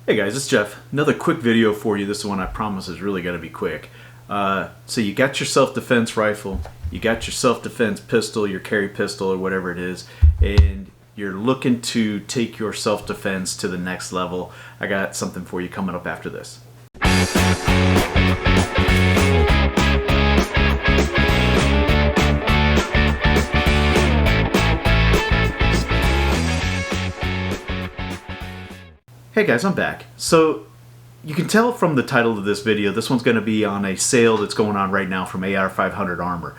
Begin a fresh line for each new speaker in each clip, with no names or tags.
Hey guys, it's Jeff. Another quick video for you. This one I promise is really going to be quick. So you got your self-defense rifle, you got your self-defense pistol, your carry pistol or whatever it is, and you're looking to take your self-defense to the next level. I got something for you coming up after this. Hey guys, I'm back. So you can tell from the title of this video, this one's going to be on a sale that's going on right now from AR500 Armor.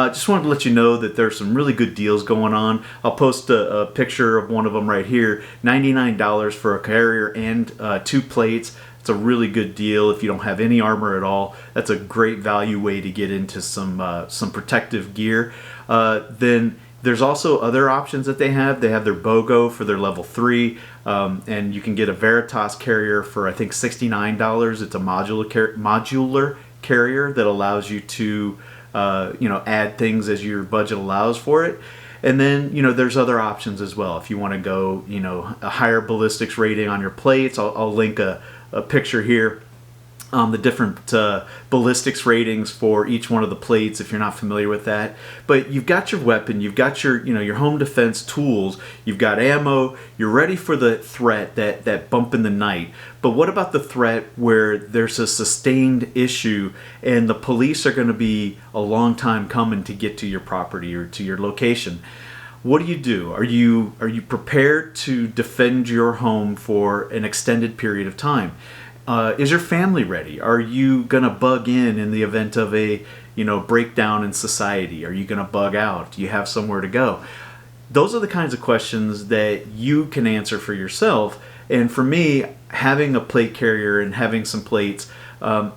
Just wanted to let you know that there's some really good deals going on. I'll post a picture of one of them right here. $99 for a carrier and 2 plates. It's a really good deal if you don't have any armor at all. That's a great value way to get into some protective gear. Then there's also other options that they have. They have their BOGO for their level 3, and you can get a Veritas carrier for I think $69. It's a modular carrier that allows you to add things as your budget allows for it. And then there's other options as well. If you want to go a higher ballistics rating on your plates, I'll link a picture here. The different ballistics ratings for each one of the plates if you're not familiar with that. But you've got your weapon, you've got your your home defense tools, you've got ammo, you're ready for the threat, that bump in the night. But what about the threat where there's a sustained issue and the police are going to be a long time coming to get to your property or to your location? What do? Are you prepared to defend your home for an extended period of time? Is your family ready? Are you gonna bug in the event of a breakdown in society? Are you gonna bug out? Do you have somewhere to go? Those are the kinds of questions that you can answer for yourself. And for me, having a plate carrier and having some plates,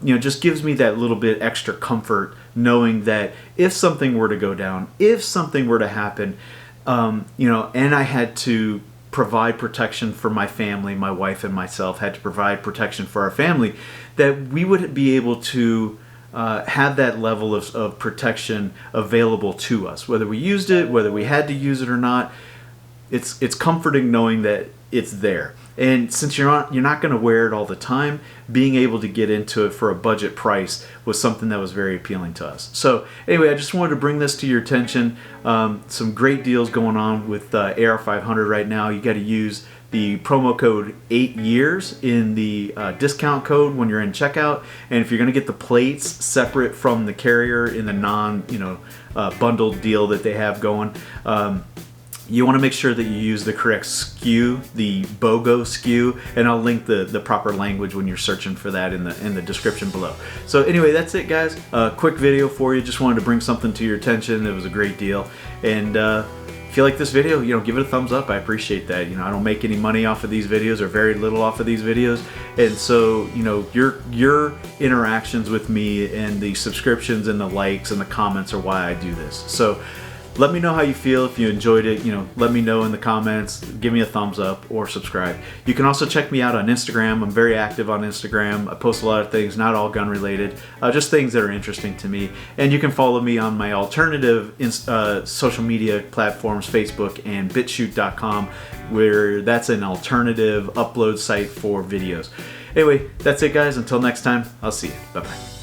just gives me that little bit extra comfort, knowing that if something were to go down, if something were to happen, and I had to provide protection for my family, my wife and myself had to provide protection for our family, that we would be able to have that level of protection available to us. Whether we used it, whether we had to use it or not, it's comforting knowing that it's there. And since you're not going to wear it all the time, being able to get into it for a budget price was something that was very appealing to us. So anyway, I just wanted to bring this to your attention. Some great deals going on with AR500 right now. You got to use the promo code 8years in the discount code when you're in checkout. And if you're going to get the plates separate from the carrier in the bundled deal that they have going, you want to make sure that you use the correct SKU, the BOGO SKU, and I'll link the proper language when you're searching for that in the description below. So anyway, that's it guys. Quick video for you. Just wanted to bring something to your attention. It was a great deal. And if you like this video, give it a thumbs up. I appreciate that. I don't make any money off of these videos or very little off of these videos. And so, your interactions with me and the subscriptions and the likes and the comments are why I do this. So let me know how you feel. If you enjoyed it, let me know in the comments. Give me a thumbs up or subscribe. You can also check me out on Instagram. I'm very active on Instagram. I post a lot of things, not all gun related, just things that are interesting to me. And you can follow me on my alternative social media platforms, Facebook and BitChute.com, where that's an alternative upload site for videos. Anyway, that's it guys. Until next time, I'll see you. Bye-bye.